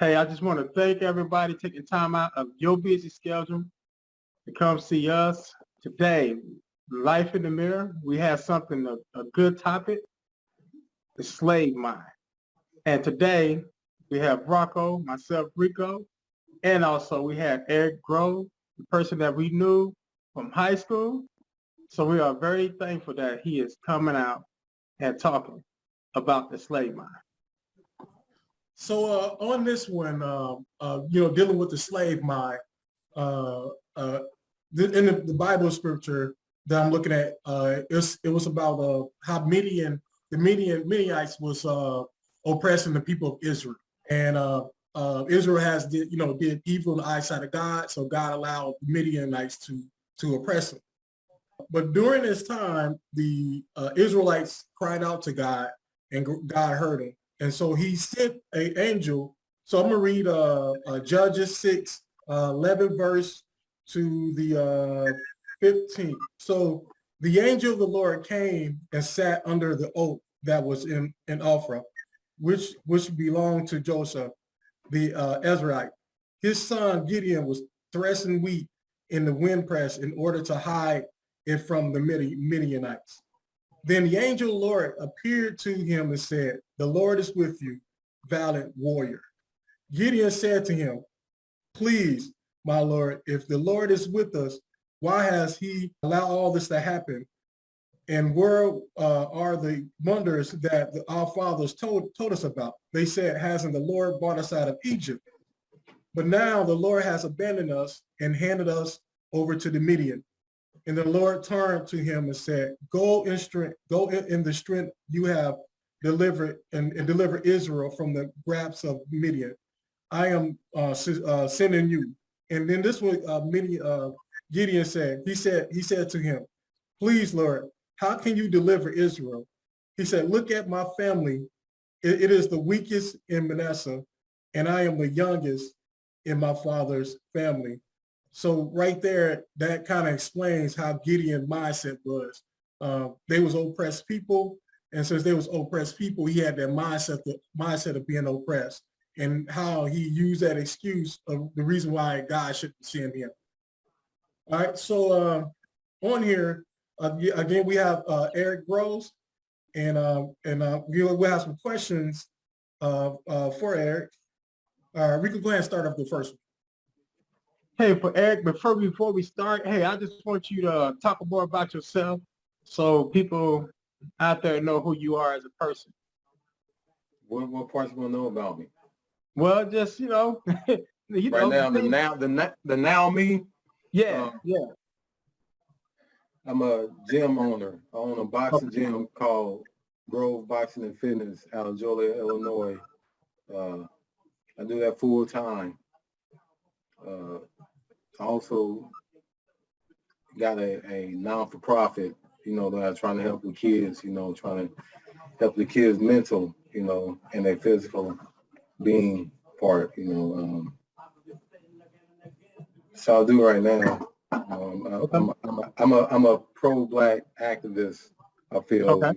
Hey, I just want to thank everybody taking time out of your busy schedule to come see us today. Life in the Mirror. We have something, a good topic, the slave mind. And today we have Rocco, myself, Rico, and also we have Eric Grove, the person that we knew from high school. So we are very thankful that he is coming out and talking about the slave mind. So on this one, dealing with the slave mind, in the Bible scripture that I'm looking at, it was about how the Midianites was oppressing the people of Israel, and Israel did evil in the eyesight of God, so God allowed the Midianites to oppress them. But during this time, the Israelites cried out to God, and God heard them. And so he sent an angel. So I'm going to read Judges 6, 11 verse to the 15th. So the angel of the Lord came and sat under the oak that was in Ophrah, which belonged to Joseph, the Ezraite. His son Gideon was threshing wheat in the winepress in order to hide it from the Midianites. Then the angel of the Lord appeared to him and said, "The Lord is with you, valiant warrior." Gideon said to him, "Please, my Lord, if the Lord is with us, why has he allowed all this to happen? And where are the wonders that our fathers told us about?" They said, "Hasn't the Lord brought us out of Egypt? But now the Lord has abandoned us and handed us over to the Midian." And the Lord turned to him and said, "Go in the strength you have delivered and deliver Israel from the grasp of Midian. I am sending you." And then this was Gideon said. He said to him, "Please, Lord, how can you deliver Israel?" He said, "Look at my family. It is the weakest in Manasseh, and I am the youngest in my father's family." So right there, that kind of explains how Gideon's mindset was. They was oppressed people, and since they was oppressed people, he had that mindset of being oppressed, and how he used that excuse of the reason why God shouldn't send him. All right, so on here again we have Eric Groves, and we'll have some questions for Eric. We can go ahead and start off the first one. Hey, for Eric, before we start, hey, I just want you to talk more about yourself so people out there know who you are as a person. What parts you want to know about me? Well, just Now, the now me. Yeah, yeah. I'm a gym owner. I own a boxing gym called Grove Boxing and Fitness out of Joliet, Illinois. I do that full time. I also got a non-for-profit, that I'm trying to help with kids, trying to help the kids mental, and their physical being part, So I do right now. I'm a pro-Black activist. I feel. Okay.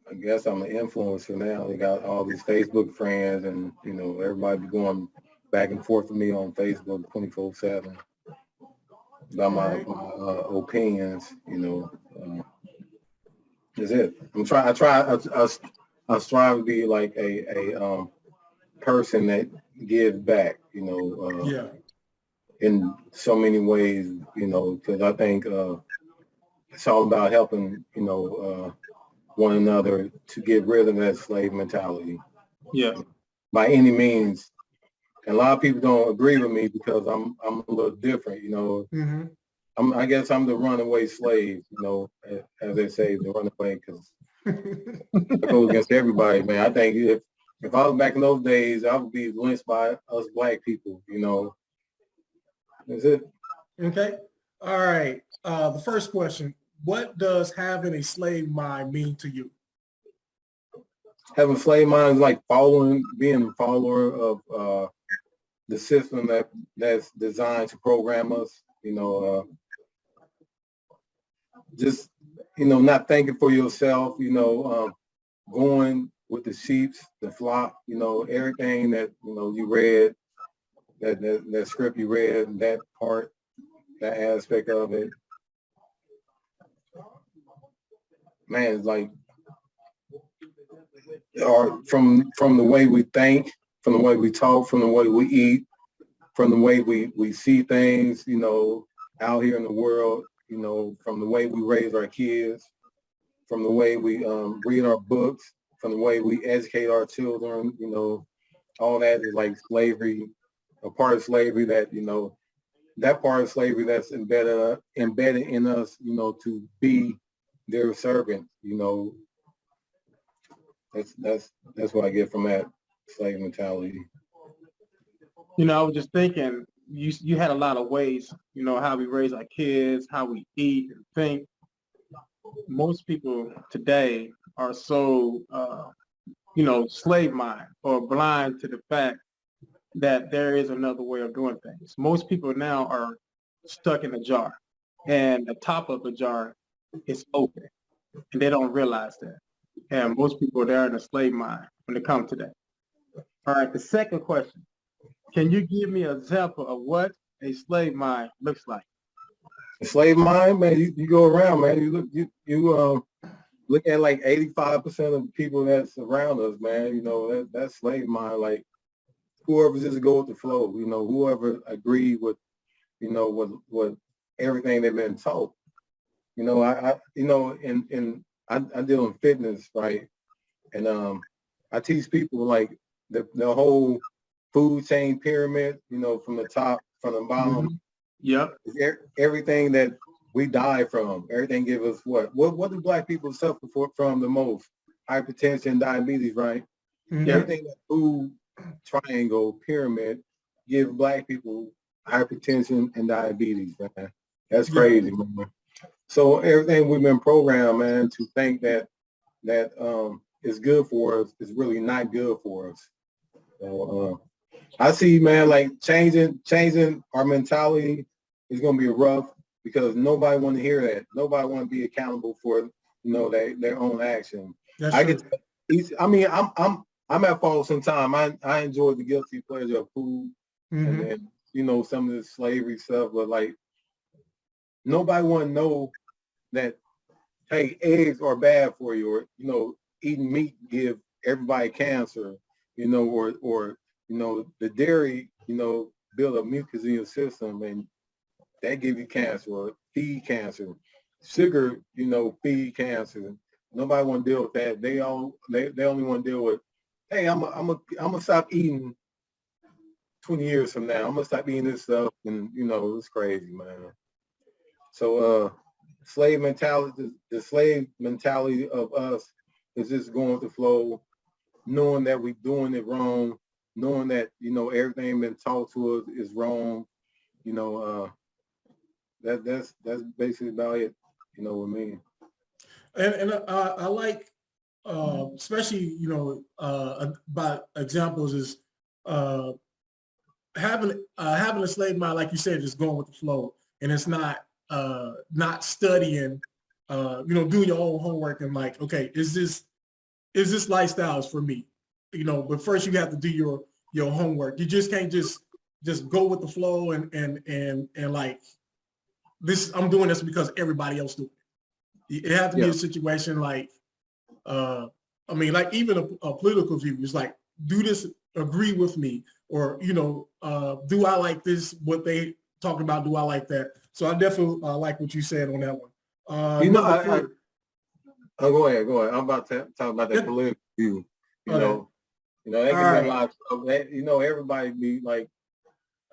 I guess I'm an influencer now. They got all these Facebook friends, and everybody be going back and forth with me on Facebook 24/7 about my opinions. That's it. I strive to be like a person that gives back. Yeah. In so many ways, because I think it's all about helping, one another to get rid of that slave mentality. Yeah. By any means. And a lot of people don't agree with me because I'm a little different, Mm-hmm. I guess I'm the runaway slave, as they say, the runaway, because it goes against everybody, man. I think if I was back in those days, I would be lynched by us Black people, That's it. Okay. All right. The first question: what does having a slave mind mean to you? Having slave mind is like being a follower of the system that's designed to program us. Just not thinking for yourself. Going with the sheep, the flock, you know, everything that, you know, you read, that script you read, that part, that aspect of it. Man, it's like, or from the way we think, from the way we talk, from the way we eat, from the way we see things, you know, out here in the world, you know, from the way we raise our kids, from the way we read our books, from the way we educate our children, you know, all that is like slavery, a part of slavery that, you know, that part of slavery that's embedded in us, you know, to be their servant, you know. That's what I get from that slave mentality. You know, I was just thinking, you had a lot of ways, you know, how we raise our kids, how we eat and think. Most people today are so, you know, slave mind or blind to the fact that there is another way of doing things. Most people now are stuck in a jar, and the top of the jar is open, and they don't realize that. And most people, they're in a slave mind when it comes to that. All right, the second question. Can you give me an example of what a slave mind looks like? The slave mind, man, you go around, man, you look at like 85% of the people that's around us, man, you know, that's slave mind, like whoever just go with the flow, you know, whoever agree with, you know, what everything they've been taught. You know, I you know, I deal in fitness, right? And I teach people like the whole food chain pyramid, you know, from the top, from the bottom. Mm-hmm. Yep. Everything that we die from, everything give us what do black people suffer from the most? Hypertension, diabetes, right? Mhm. Everything that food triangle pyramid give black people hypertension and diabetes, man. That's crazy, man. So everything we've been programmed, man, to think that is good for us is really not good for us. So I see, man, like changing our mentality is going to be rough because nobody want to hear that. Nobody want to be accountable for, you know, their own action. That's I true. get. I mean, I'm at fault sometimes. I enjoy the guilty pleasure of food, and then, you know, some of the slavery stuff, but like nobody want to know that, hey, eggs are bad for you, or, you know, eating meat give everybody cancer, you know, or you know, the dairy, you know, build a mucus in your system and that give you cancer or feed cancer. Sugar, you know, feed cancer. Nobody want to deal with that. They only want to deal with, hey, I'm gonna stop eating 20 years from now. I'm gonna stop eating this stuff, and you know, it's crazy, man. So slave mentality, the slave mentality of us is just going with the flow, knowing that we're doing it wrong, knowing that, you know, everything been taught to us is wrong. You know, that's basically about it, you know, with me. And I like, especially, you know, about examples is having a slave mind, like you said, just going with the flow, and it's not studying, you know, doing your own homework and like, okay, is this lifestyles for me? You know, but first you have to do your homework. You just can't just go with the flow and like this. I'm doing this because everybody else do it. It has to be a situation like, I mean, like even a political view is like, do this, agree with me, or, you know, do I like this? What they talk about, do I like that? So I definitely like what you said on that one. You know, go ahead. I'm about to talk about that political view. You know, that can be a lot of stuff. You know, everybody be like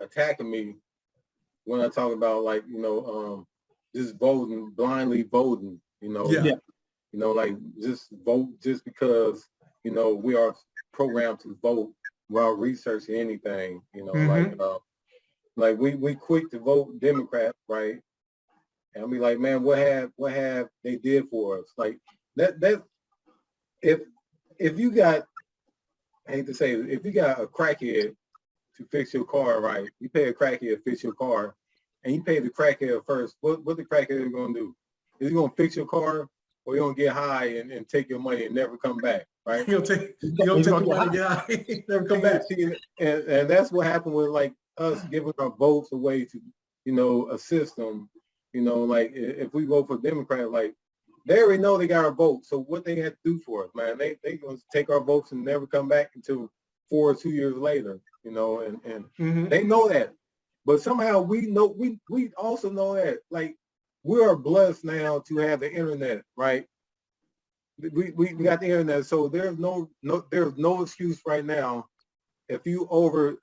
attacking me when I talk about, like, you know, just voting, blindly voting, you know. Yeah. You know, like just vote just because, you know, we are programmed to vote without researching anything, you know, like we quick to vote Democrat, right? And I'll be like, man, what have they did for us? Like that if you got, I hate to say it, if you got a crackhead to fix your car, right? You pay a crackhead to fix your car, and you pay the crackhead first. What the crackhead is gonna do? Is he gonna fix your car, or you're gonna get high and take your money and never come back, right? You don't take the money, guy. Never come back. And that's what happened with like us giving our votes away to, you know, a system. You know, like if we vote for Democrat, like they already know they got our vote. So what they have to do for us, man, they gonna take our votes and never come back until 4 or 2 years later, you know, and they know that. But somehow we know we also know that like we are blessed now to have the internet, right? We got the internet, so there's no excuse right now if you over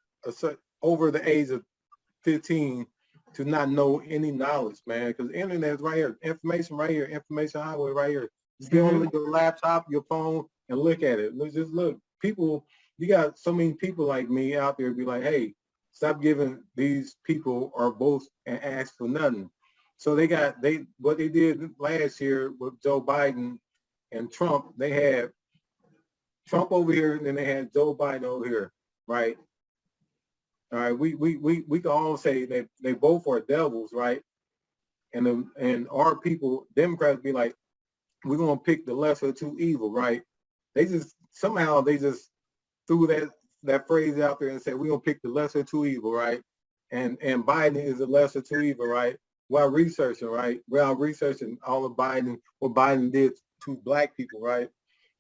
the age of 15 to not know any knowledge, man, because the internet is right here, information right here, information highway right here. Just get on your laptop, your phone, and look at it. Just look, people. You got so many people like me out there be like, hey, stop giving these people our votes and ask for nothing. So what they did last year with Joe Biden and Trump, they had Trump over here and then they had Joe Biden over here, right? All right, we can all say that they both are devils, right? And our people, Democrats, be like, we're gonna pick the lesser of two evil, right? They just threw that phrase out there and said we're gonna pick the lesser of two evil, right? And Biden is the lesser of two evil, right? While researching, right? While researching all of Biden, what Biden did to black people, right?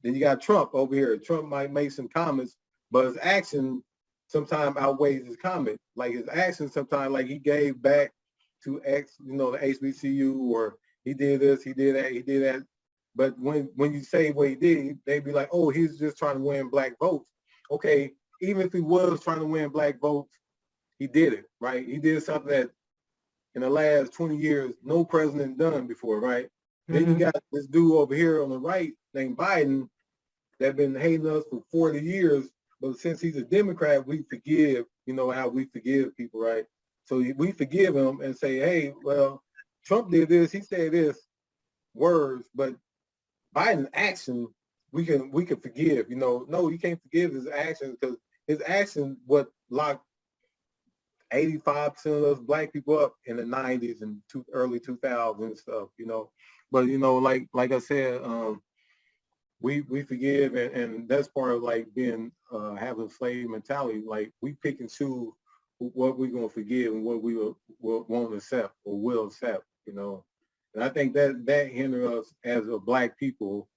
Then you got Trump over here. Trump might make some comments, but his action sometimes outweighs his comment. Like his action sometimes, like he gave back to the HBCU, or he did this, he did that, he did that. But when you say what he did, they be like, oh, he's just trying to win black votes. Okay, even if he was trying to win black votes, he did it, right? He did something that in the last 20 years, no president done before, right? Then you got this dude over here on the right named Biden that been hating us for 40 years. But since he's a Democrat, we forgive, you know, how we forgive people, right? So we forgive him and say, hey, well, Trump did this, he said this, words, but Biden's action, we can forgive, you know. No, you can't forgive his actions because his action what locked 85% of us black people up in the 90s and early 2000s and stuff, you know. But, you know, like I said, we forgive, and that's part of like being having a slave mentality. Like we pick and choose what we're gonna forgive and what we will won't accept or will accept, you know. And I think that hinders us as a black people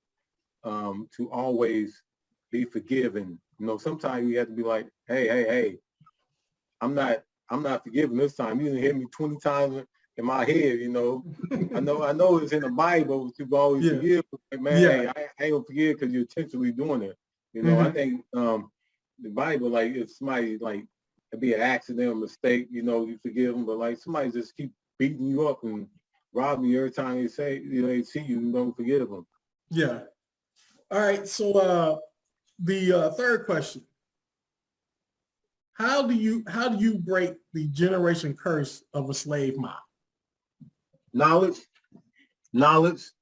to always be forgiving. You know, sometimes you have to be like, hey, I'm not forgiving this time. You didn't hit me 20 times in my head, you know. I know it's in the Bible, but you can always forgive. Like, man, hey, I ain't gonna forgive because you're intentionally doing it. You know, I think the Bible, like if somebody like it'd be an accident or mistake, you know, you forgive them, but like somebody just keep beating you up and robbing you every time they say, you know, they see you don't forgive them. Yeah. All right. So the third question. How do you break the generation curse of a slave mob? Knowledge is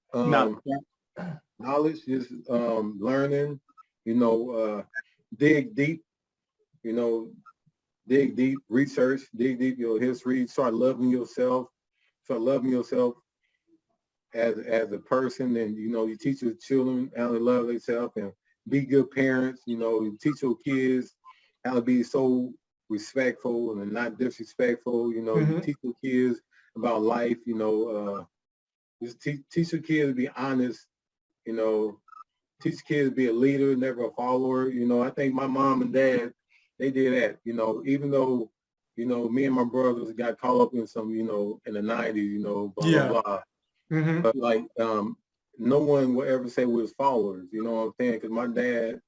learning, you know, dig deep, research, dig deep your history, start loving yourself as a person, and, you know, you teach your children how to love themselves and be good parents, you know, you teach your kids how to be so respectful and not disrespectful, you know, you teach your kids about life, you know, just teach your kids to be honest, you know, teach kids to be a leader, never a follower. You know, I think my mom and dad, they did that, you know, even though, you know, me and my brothers got caught up in some, you know, in the 90s, you know, blah, blah. But like, no one will ever say we was followers, you know what I'm saying? Because my dad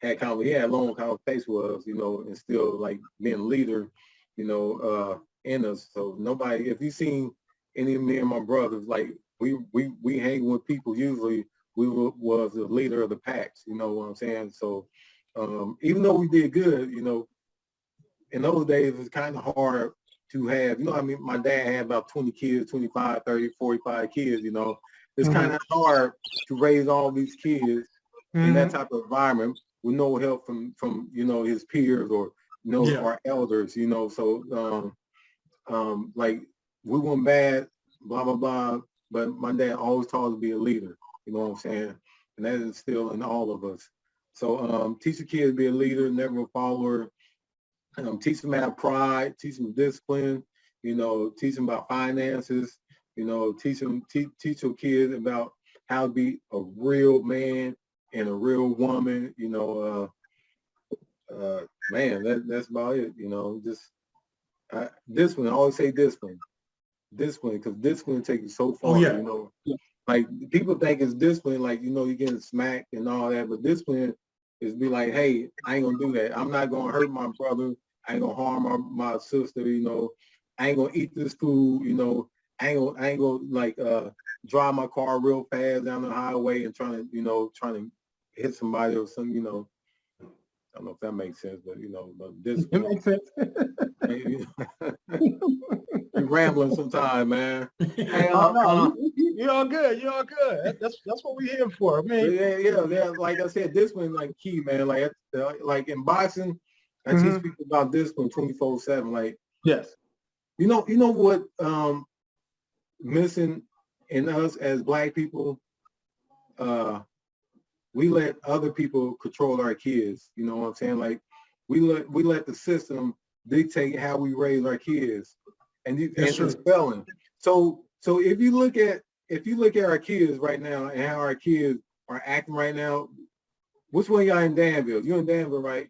he had long conversations with us, you know, and still like being a leader, you know, in us. So nobody, if you seen any of me and my brothers, like we hang with people, usually we was the leader of the packs, you know what I'm saying? So even though we did good, you know, in those days it's kind of hard to have, you know, I mean, my dad had about 20 kids, 25, 30, 45 kids, you know. It's kind of hard to raise all these kids in that type of environment with no help from you know, his peers or, you know, our elders, you know. So like we weren't bad, blah, blah, blah, but my dad always taught us to be a leader. You know what I'm saying? And that is still in all of us. So teach the kids to be a leader, never a follower. Teach them to have pride, teach them discipline, teach them about finances, teach your kids about how to be a real man and a real woman, man, that's about it, just discipline. I always say discipline, because discipline takes you so far, Like people think it's discipline, like, you're getting smacked and all that, but discipline is be like, hey, I ain't gonna do that. I'm not gonna hurt my brother. I ain't gonna harm my sister, I ain't gonna eat this food, I ain't gonna like drive my car real fast down the highway and trying to hit somebody or something, I don't know if that makes sense, but but discipline. It makes sense. You're rambling sometime, man. Hey, You're all good. You're all good. That's what we're here for, man. Yeah. Like I said, discipline like key, man. Like in boxing, I teach people about discipline 24/7. Like, yes, you know what missing in us as Black people, we let other people control our kids. You know what I'm saying? Like we let the system dictate how we raise our kids, and it's failing. So if you look at our kids right now and how our kids are acting right now, which one y'all in Danville? You're in Danville, right?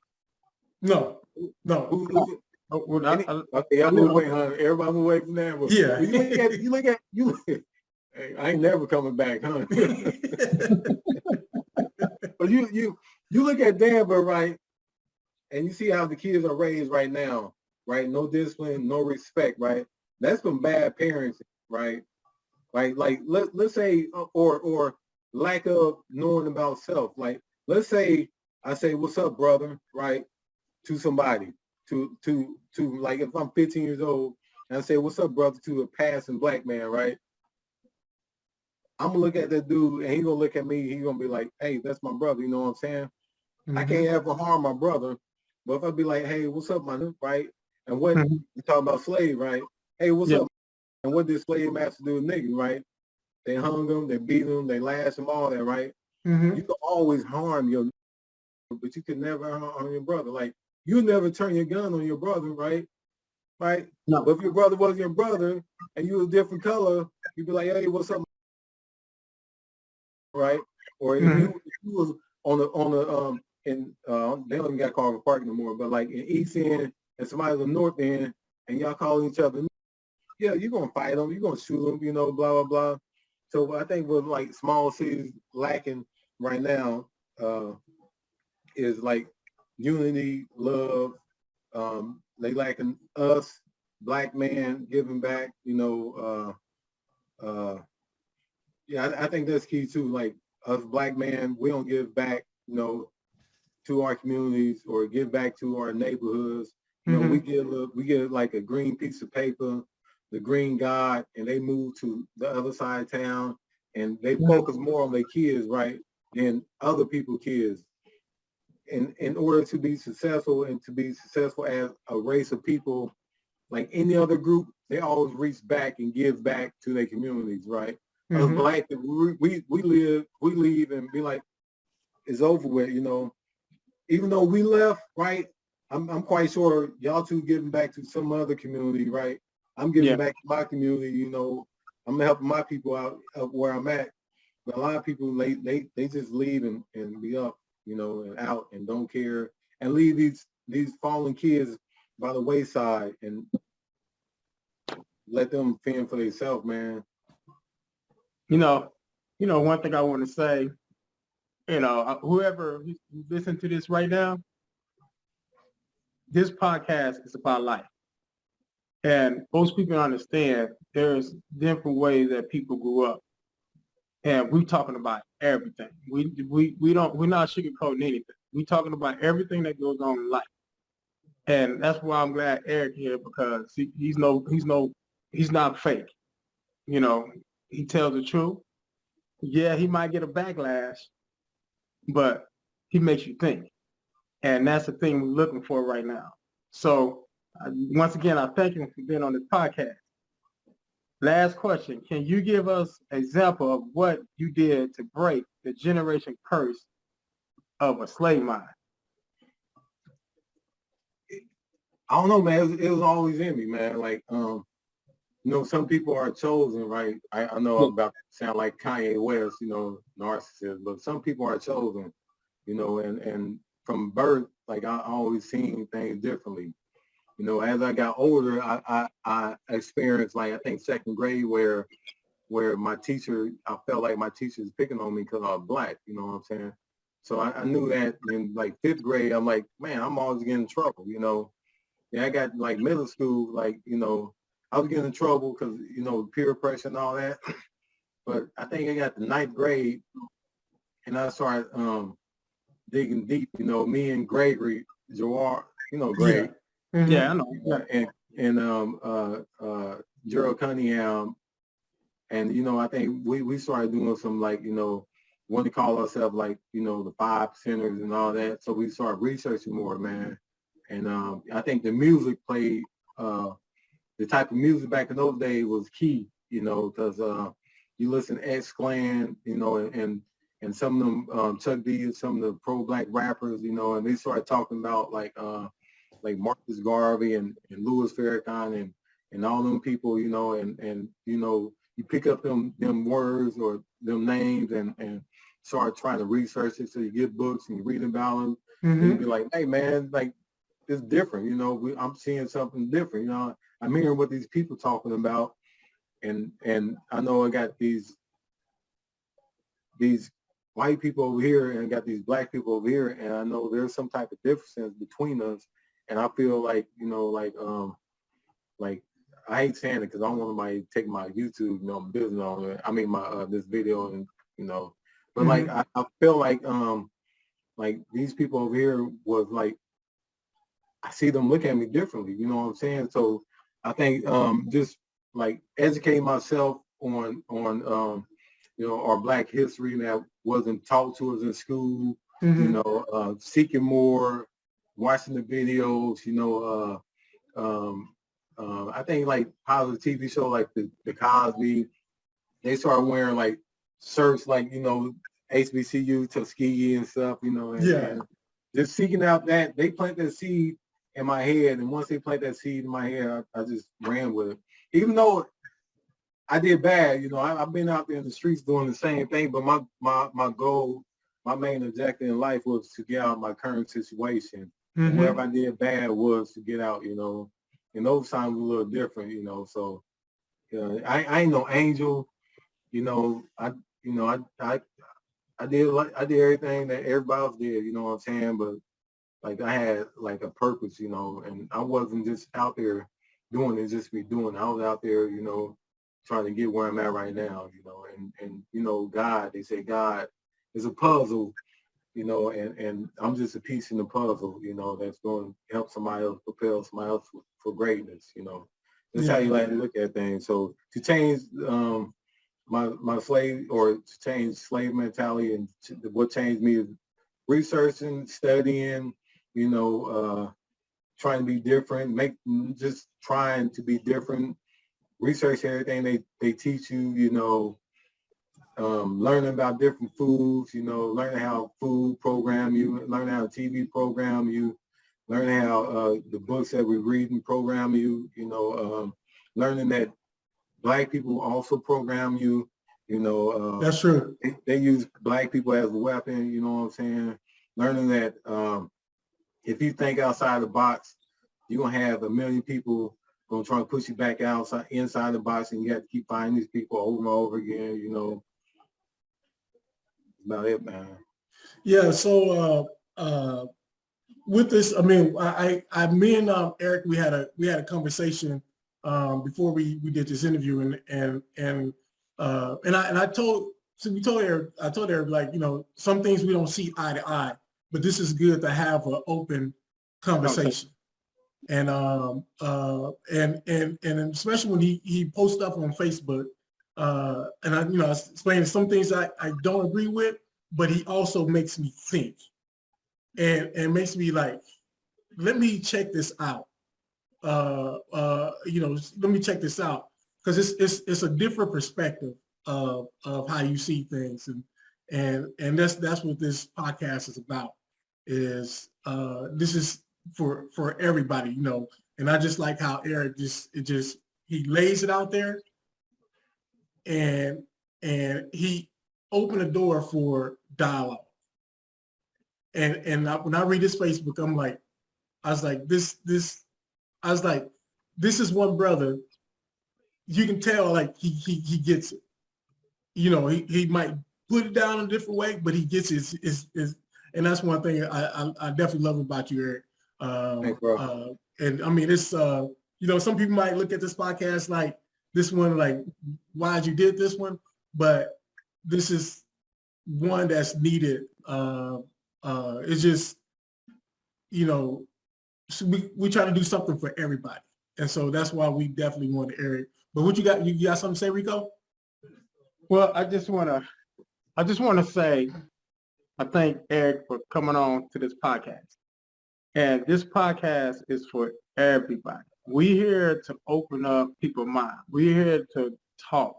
No. Okay, y'all move away, huh? Everybody move away from Danville. Yeah. You look at. Hey, I ain't never coming back, huh? But you look at Danville, right? And you see how the kids are raised right now, right? No discipline, no respect, right? That's from bad parents, right? Like let's say, or lack of knowing about self. Like, let's say I say, "What's up, brother?" Right? To somebody, to like if I'm 15 years old and I say, "What's up, brother?" to a passing Black man, right? I'm gonna look at that dude and he's gonna look at me. He's gonna be like, "Hey, that's my brother." You know what I'm saying? Mm-hmm. I can't ever harm my brother, but if I be like, "Hey, what's up, my nigga?" Right? And what you talking about slave, right? Hey, what's up? And what did slave master do with niggas, right? They hung them, they beat them, they lashed them, all that, right? You can always harm your, but you can never harm your brother. Like, you never turn your gun on your brother, right? Right? No. But if your brother was your brother and you was a different color, you'd be like, "Hey, what's up?" Right? Or if you was on the they don't even got Carver Park anymore, but like in East End and somebody's on North End and y'all calling each other, yeah, you're gonna fight them, you're gonna shoot them, blah blah blah. So I think what like small cities lacking right now is like unity, love. They lacking us, Black men, giving back. I think that's key too. Like us Black men, we don't give back, to our communities or give back to our neighborhoods. We get like a green piece of paper, the green God, and they move to the other side of town and they focus more on their kids, right, than other people's kids. In order to be successful and to be successful as a race of people, like any other group, they always reach back and give back to their communities, right? Us Black, we leave and be like, it's over with, Even though we left, right? I'm quite sure y'all two giving back to some other community, right? I'm giving back to my community, I'm helping my people out where I'm at. But a lot of people, they just leave and be up, and out and don't care and leave these fallen kids by the wayside and let them fend for themselves, man. One thing I want to say, whoever listen to this right now, this podcast is about life. And most people understand there's different ways that people grew up. And we're talking about everything. We're not sugarcoating anything. We're talking about everything that goes on in life. And that's why I'm glad Eric here, because he's not fake. He tells the truth. Yeah, he might get a backlash, but he makes you think. And that's the thing we're looking for right now. So once again, I thank him for being on this podcast. Last question. Can you give us an example of what you did to break the generation curse of a slave mind? I don't know, man. It was always in me, man. Like, some people are chosen, right? I know I'm about to sound like Kanye West, narcissist, but some people are chosen, and from birth, like I always seen things differently. As I got older, I experienced, like, I think second grade where my teacher, I felt like my teacher was picking on me because I was black, you know what I'm saying? So I knew that in like fifth grade, I'm like, man, I'm always getting in trouble, Yeah, I got like middle school, like, I was getting in trouble because, peer pressure and all that. But I think I got the ninth grade and I started digging deep, me and Gregory, Jawar, Greg. Mhm. Yeah, I know. And Gerald Cunningham. And, I think we started doing some, like, want to call ourselves like, the 5%ers and all that. So we started researching more, man. And I think the music played, the type of music back in those days was key, because you listen to X-Clan, and some of them, Chuck D and some of the pro-black rappers, and they started talking about like Marcus Garvey and Louis Farrakhan and all them people, and you pick up them words or them names and start trying to research it. So you get books and you read about them, and you be like, hey man, like it's different, I'm seeing something different, I'm hearing what these people talking about, and I know I got these white people over here and I got these black people over here, and I know there's some type of difference between us, and I feel like, like I hate saying it because I don't want anybody to take my YouTube, business on it. I mean my this video, and but like I feel like these people over here was like, I see them look at me differently, you know what I'm saying? So I think just like educating myself on our Black history that wasn't taught to us in school, seeking more, watching the videos, I think like positive TV show like the Cosby, they started wearing like shirts like, HBCU, Tuskegee and stuff, and just seeking out that, they plant that seed in my head, and once they plant that seed in my head, I just ran with it. Even though I did bad, I've been out there in the streets doing the same thing, but my goal, my main objective in life was to get out of my current situation. And wherever I did bad was to get out, and those times were a little different, so I ain't no angel, I did everything that everybody else did, you know what I'm saying? But like I had like a purpose, and I wasn't just out there doing it just be doing it. I was out there, trying to get where I'm at right now, and God, they say God is a puzzle, and I'm just a piece in the puzzle, that's going to help somebody else, propel somebody else for greatness, That's how you like to look at things. So to change my slave, or to change slave mentality, and what changed me is researching, studying, trying to be different, just trying to be different, research everything they teach you, learning about different foods, learning how food program you, learning how TV program you, learning how the books that we read and program you, learning that Black people also program you, That's true. They use Black people as a weapon, you know what I'm saying? Learning that if you think outside the box, you're going to have a million people going to try to push you back inside the box, and you have to keep finding these people over and over again, About it, man. Yeah. So with this, I mean, me and Eric, we had a conversation before we did this interview, and I told Eric, like, some things we don't see eye to eye, but this is good to have an open conversation. And especially when he posts stuff on Facebook, and I explained some things I don't agree with, but he also makes me think, and makes me like, let me check this out. Let me check this out, because it's a different perspective of how you see things, and that's what this podcast is about. Is this is for everybody, you know. And I just like how Eric he lays it out there, and he opened a door for dialogue. And when I read his Facebook, I was like, this is one brother. You can tell like he gets it. You know, he might put it down a different way, but he gets his and that's one thing I definitely love about you, Eric. Thanks, bro. And I mean, it's you know, some people might look at this podcast like this one, like, why'd you did this one? But this is one that's needed. It's just, you know, so we try to do something for everybody. And so that's why we definitely want Eric. But what you got something to say, Rico? Well, I just want to say, I thank Eric for coming on to this podcast. And this podcast is for everybody. We're here to open up people's mind. We're here to talk,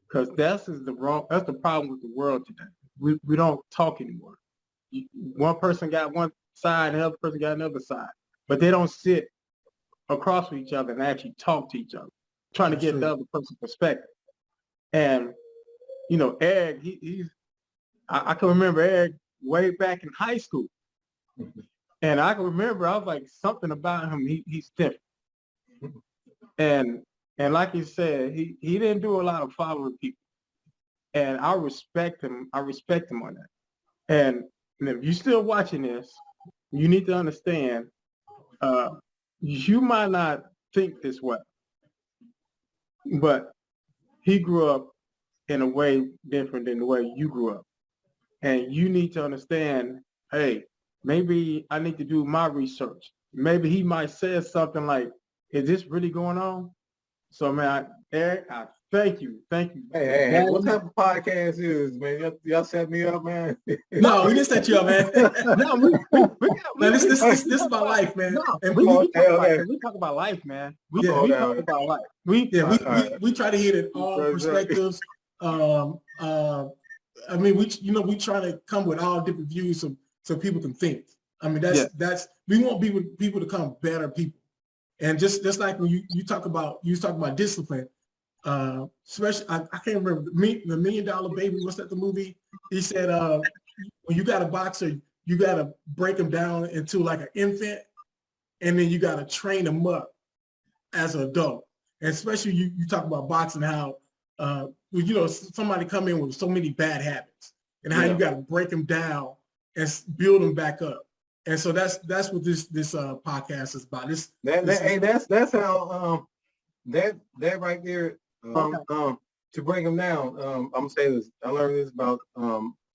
because that's the problem with the world today. We don't talk anymore. One person got one side, and the other person got another side, but they don't sit across from each other and actually talk to each other, trying to get the other person's perspective. And you know, Eric, I can remember Eric way back in high school. And I can remember, I was like, something about him, he's different. And like you said, he didn't do a lot of following people. And I respect him on that. And if you're still watching this, you need to understand, you might not think this way, but he grew up in a way different than the way you grew up. And you need to understand, hey, maybe I need to do my research. Maybe he might say something like, is this really going on? So, man, Eric, I thank you. Hey, what type of podcast is, man? Y'all set me up, man. No, we didn't set you up, man. No, this is about life, man. No, And we talk about life, man. We talk about life. We try to hit it all perspectives. I mean, we try to come with all different views so people can think. I mean, that's we want people to come better people. And just like when you talk about discipline, especially I can't remember the $1 Million Baby. What's that? The movie? He said when you got a boxer, you got to break him down into like an infant, and then you got to train him up as an adult. And especially you talk about boxing, how you know, somebody come in with so many bad habits, and how you got to break them down and build them back up. And so that's what this podcast is about. That's how that right there to break them down. I'm gonna say this. I learned this about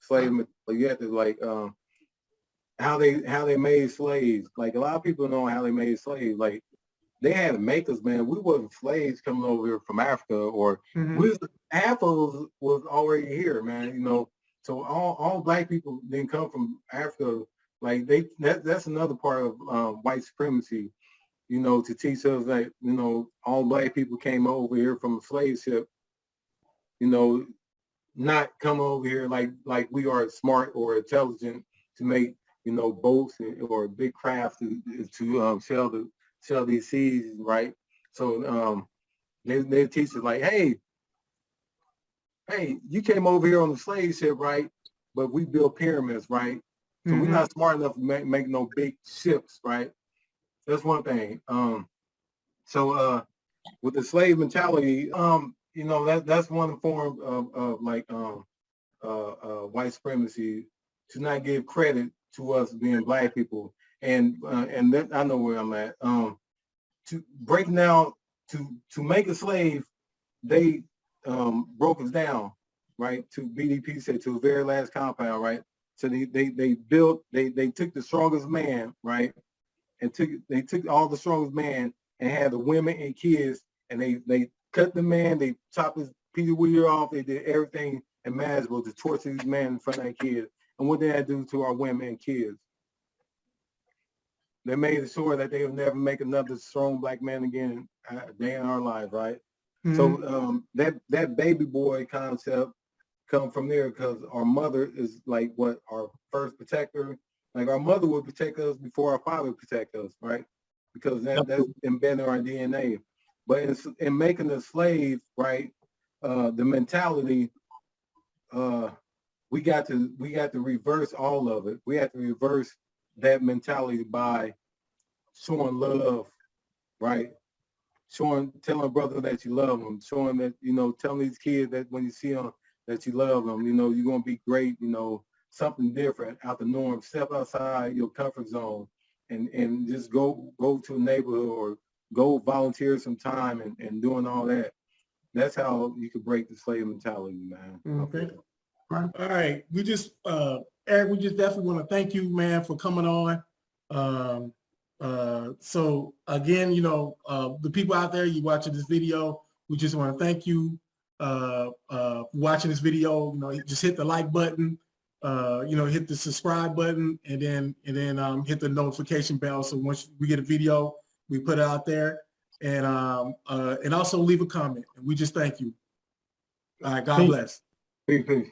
slave. You have to like how they made slaves. Like a lot of people know how they made slaves. Like they had to make us, man. We wasn't slaves coming over here from Africa, or half of us was already here, man. You know, so all black people didn't come from Africa. Like that's another part of white supremacy, you know, to teach us that, you know, all black people came over here from a slave ship, you know, not come over here like we are smart or intelligent to make, you know, boats or big craft to sell these seas, right? So they teach us like, hey, you came over here on the slave ship, right? But we built pyramids, right? So we're not smart enough to make no big ships, right? That's one thing. So with the slave mentality, you know, that's one form of like white supremacy, to not give credit to us being black people. And that, I know where I'm at. To break down, to make a slave, they broke us down, right? To BDP said, to the very last compound, right? So they took the strongest man, right? And they took all the strongest man and had the women and kids, and they cut the man, they chopped his Peter Weir off, they did everything imaginable to torture these men in front of their kids. And what did that do to our women and kids? They made sure that they would never make another strong black man again a day in our lives, right? So that baby boy concept come from there because our mother is like what our first protector. Like our mother would protect us before our father would protect us, right? Because that's embedded in our DNA. But in making the slave, right, the mentality, we got to reverse all of it. We have to reverse that mentality by showing love, right? Telling brother that you love them, showing that, telling these kids that when you see them that you love them, you're going to be great, something different out the norm, step outside your comfort zone and just go to a neighborhood or go volunteer some time and doing all that. That's how you could break the slave mentality, man. Okay. All right. We just, Eric, we just definitely want to thank you, man, for coming on. So again, the people out there, you watching this video, we just want to thank you for watching this video. Just hit the like button, hit the subscribe button, and then hit the notification bell. So once we get a video, we put it out there, and also leave a comment. And we just thank you. All right. God bless. Peace.